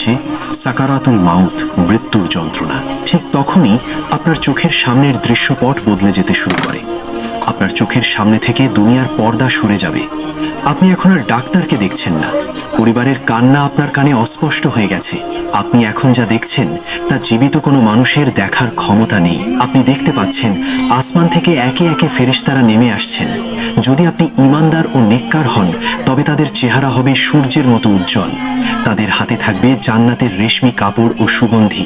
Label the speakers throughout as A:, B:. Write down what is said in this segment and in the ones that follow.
A: আসে সাকারাতুল মাউত, মৃত্যুর যন্ত্রণা। ঠিক তখনই আপনার চোখের সামনের দৃশ্যপট বদলে যেতে শুরু করে। আপনার চোখের সামনে থেকে দুনিয়ার পর্দা সরে যাবে। আপনি এখন আর ডাক্তারকে দেখছেন না, পরিবারের কান্না আপনার কানে অস্পষ্ট হয়ে গেছে। আপনি এখন যা দেখছেন তা জীবিত কোনো মানুষের দেখার ক্ষমতা নেই। আপনি দেখতে পাচ্ছেন আসমান থেকে একে একে ফেরেশতারা নেমে আসছেন। যদি আপনি ঈমানদার ও নেককার হন তবে তাদের চেহারা হবে সূর্যের মতো উজ্জ্বল। তাদের হাতে থাকবে জান্নাতের রেশমি কাপড় ও সুগন্ধি।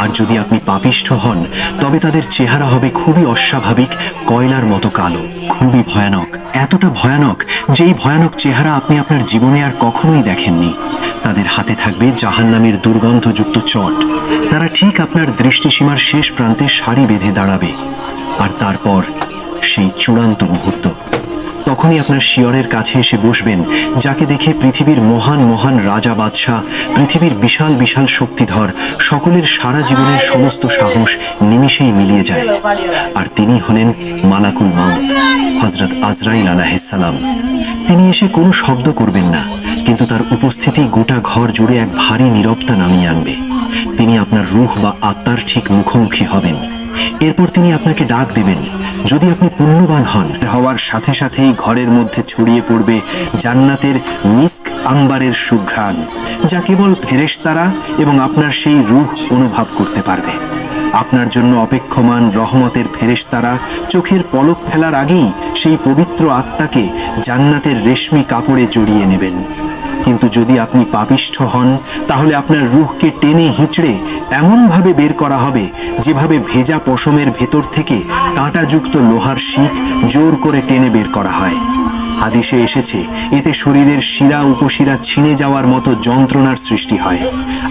A: আর যদি আপনি পাপিষ্ঠ হন তবে তাদের চেহারা হবে খুবই অস্বাভাবিক, কয়লার মতো কালো, খুবই ভয়ানক। এতটা ভয়ানক যেই ভয়ানক চেহারা আপনি আপনার জীবনে আর কখনোই দেখেননি। তাদের হাতে থাকবে জাহান্নামের দুর্গন্ধযুক্ত চট। তারা ঠিক আপনার দৃষ্টিসীমার শেষ প্রান্তে সারি বেঁধে দাঁড়াবে। আর তারপর সেই চূড়ান্ত মুহূর্ত, তখনই আপনার শিয়রের কাছে এসে বসবেন যাকে দেখে পৃথিবীর মহান মহান রাজা বাদশাহ, পৃথিবীর বিশাল বিশাল শক্তিধর সকলের সারা জীবনের সমস্ত সাহস নিমিষেই মিলিয়ে যায়। আর তিনি হলেন মালাকুল মাউত, হযরত আজরাইল আলাইহিস সালাম। তিনি এসে কোনো শব্দ করবেন না, কিন্তু তার উপস্থিতি গোটা ঘর জুড়ে এক ভারী নীরবতা নামিয়ে আনবে। তিনি আপনার রূহ বা আত্মার ঠিক মুখোমুখি হবেন। এরপর তিনি আপনাকে ডাক দেবেন। যদি আপনি পুণ্যবান হওয়ার সাথে সাথেই ঘরের মধ্যে ছড়িয়ে পড়বে জান্নাতের মিস্ক আম্বারের সুঘ্রাণ, যা কেবল ফেরেশতারা এবং আপনার সেই রূহ অনুভব করতে পারবে। আপনার জন্য অপেক্ষমান রহমতের ফেরেশতারা চোখের পলক ফেলার আগেই সেই পবিত্র আত্মাকে জান্নাতের রেশমি কাপড়ে জড়িয়ে নেবেন। কিন্তু যদি আপনি পাপিষ্ঠ হন তাহলে আপনার রূহকে টেনে হিঁচড়ে এমনভাবে বের করা হবে যেভাবে ভেজা পশমের ভেতর থেকে কাঁটাযুক্ত লোহার শিক জোর করে টেনে বের করা হয়। হাদিসে এসেছে এতে শরীরের শিরা উপশিরা ছিঁড়ে যাওয়ার মতো যন্ত্রণার সৃষ্টি হয়।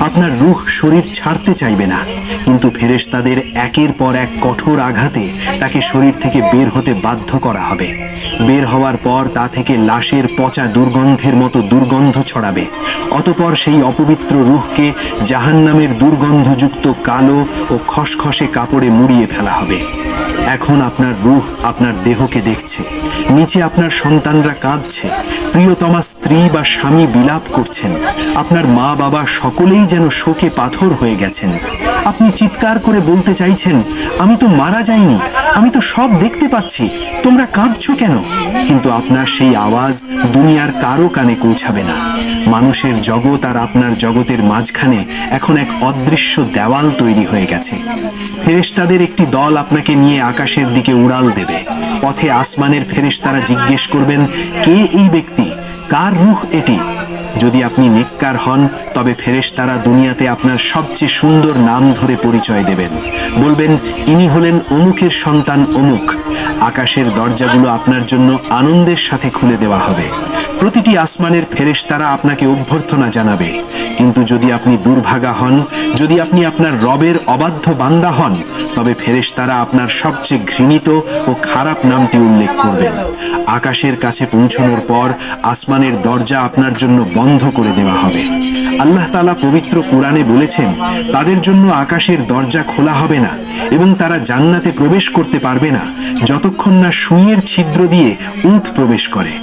A: আপনার রূহ শরীর ছাড়তে চাইবে না, কিন্তু ফেরেশতাদের একের পর এক কঠোর আঘাতে তাকে শরীর থেকে বের হতে বাধ্য করা হবে। বের হওয়ার পর তা থেকে লাশের পচা দুর্গন্ধের মতো দুর্গন্ধ ছড়াবে। অতঃপর সেই অপবিত্র রূহকে জাহান্নামের দুর্গন্ধযুক্ত কালো ও খসখসে কাপড়ে মুড়িয়ে ফেলা হবে। এখন আপনার রূহ আপনার দেহকে দেখছে। নিচে আপনার সন্তানরা কাঁদছে, প্রিয়তমা স্ত্রী বা স্বামী বিলাপ করছেন, আপনার মা বাবা সকলেই যেন শোকে পাথর হয়ে গেছেন। আপনি চিৎকার করে বলতে চাইছেন, আমি তো মারা যাইনি, আমি তো সব দেখতে পাচ্ছি, তোমরা কাঁদছো কেন? কিন্তু আপনার সেই আওয়াজ দুনিয়ার কারো কানে পৌঁছাবে না। মানুষের জগৎ আর আপনার জগতের মাঝখানে এখন এক অদৃশ্য দেওয়াল তৈরি হয়ে গেছে। ফেরেশতাদের একটি দল আপনাকে নিয়ে আকাশের দিকে উড়াল দেবে। পথে আসমানের ফেরেশতারা জিজ্ঞেস করবেন, কে এই ব্যক্তি, কার রূহ এটি? যদি আপনি নেককার হন তবে ফেরেশতারা দুনিয়াতে আপনার সবচেয়ে সুন্দর নাম ধরে পরিচয় দেবেন। বলবেন, ইনি হলেন অমুকের সন্তান অমুক। আকাশের দরজাগুলো আপনার জন্য আনন্দের সাথে খুলে দেওয়া হবে। প্রতিটি আসমানের ফেরেশতারা আপনাকে অভ্যর্থনা জানাবে। কিন্তু যদি আপনি দুর্ভাগা হন, যদি আপনি আপনার রবের অবাধ্য বান্দা হন, তবে ফেরেশতারা আপনার সবচেয়ে ঘৃণিত ও খারাপ নামটি উল্লেখ করবেন। আকাশের কাছে পৌঁছানোর পর আসমানের দরজা আপনার জন্য বন্ধ করে দেওয়া হবে। আল্লাহ তাআলা পবিত্র কোরআনে বলেছেন, তাদের জন্য আকাশের দরজা খোলা হবে না এবং তারা জান্নাতে প্রবেশ করতে পারবে না যতক্ষণ না সুঁইয়ের ছিদ্র দিয়ে উট প্রবেশ করে।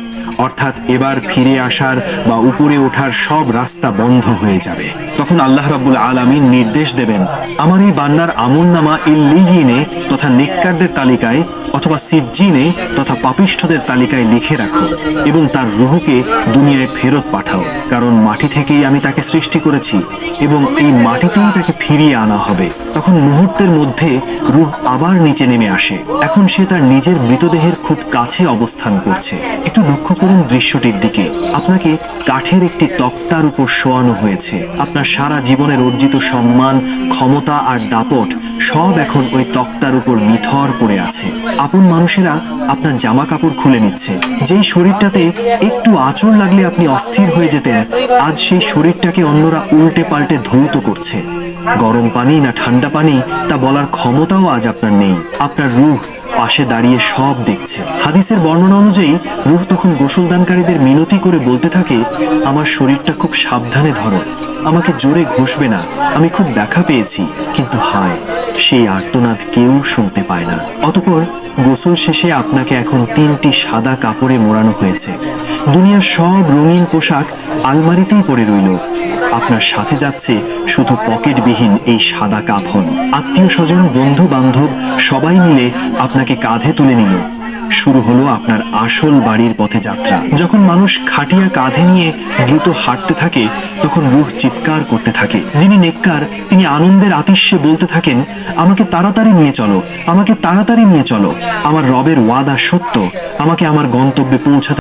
A: অর্থাৎ এবার ফিরে আসার বা উপরে ওঠার সব রাস্তা বন্ধ হয়ে যাবে। তখন আল্লাহ রাব্বুল আলামিন নির্দেশ দেবেন, আমার এই বান্দার আমলনামা ইল্লিয়িনে তথা নেককারদের তালিকায় অথবা সিজ্জিনে তথা পাপিষ্ঠদের তালিকায় লিখে রাখো এবং তার রূহকে দুনিয়ায় ফেরত পাঠাও, কারণ মাটি থেকেই আমি তাকে সৃষ্টি করেছি এবং এই মাটিতেই তাকে ফিরিয়ে আনা হবে। তখন মুহূর্তের মধ্যে রূহ আবার নিচে নেমে আসে। এখন সে তার নিজের মৃতদেহের খুব কাছে অবস্থান করছে। একটু লক্ষ্য করুন দৃশ্যটির দিকে। আপনাকে কাঠের একটি তক্তার উপর শোয়ানো হয়েছে। আপনার সারা জীবনের অর্জিত সম্মান, ক্ষমতা আর দাপট সব এখন ওই তক্তার উপর নিথর পড়ে আছে। আপন মানুষেরা আপনার জামা কাপড় খুলে নিচ্ছে। যেই শরীরটাতে একটু আঁচড় লাগলে আপনি অস্থির হয়ে যেতেন, আজ সেই শরীরটাকে অন্যরা উল্টে পাল্টে ধৌত করছে। গরম পানি না ঠান্ডা পানি তা বলার ক্ষমতাও আজ আপনার নেই। আপনার রূহ পাশে দাঁড়িয়ে সব দেখছে। হাদিসের বর্ণনা অনুযায়ী রূহ তখন গোসলদানকারীদের মিনতি করে বলতে থাকে, আমার শরীরটা খুব সাবধানে ধরো, আমাকে জোরে ঘষবে না, আমি খুব ব্যথা পেয়েছি। কিন্তু হায়, সেই আর্তনাদ কেউ শুনতে পায় না। অতঃপর গোসল শেষে আপনাকে এখন 3টি সাদা কাপড়ে মোড়ানো হয়েছে। দুনিয়ার সব রঙিন পোশাক আলমারিতেই পড়ে রইল। আপনার সাথে যাচ্ছে শুধু পকেটবিহীন এই সাদা কাফন। আত্মীয় স্বজন, বন্ধু বান্ধব সবাই মিলে আপনাকে কাঁধে তুলে নিল। শুরু হলো আপনার আসল বাড়ির পথে যাত্রা। যখন মানুষ খাটিয়া কাঁধে নিয়ে দ্রুত হাঁটতে থাকে, তখন রূহ চিৎকার করতে থাকে। যিনি নেককার তিনি আনন্দের আতিশে বলতে থাকেন, আমাকে তাড়াতাড়ি নিয়ে চলো, আমাকে তাড়াতাড়ি নিয়ে চলো। আমার রবের ওয়াদা সত্য, আমাকে আমার গন্তব্যে পৌঁছাতে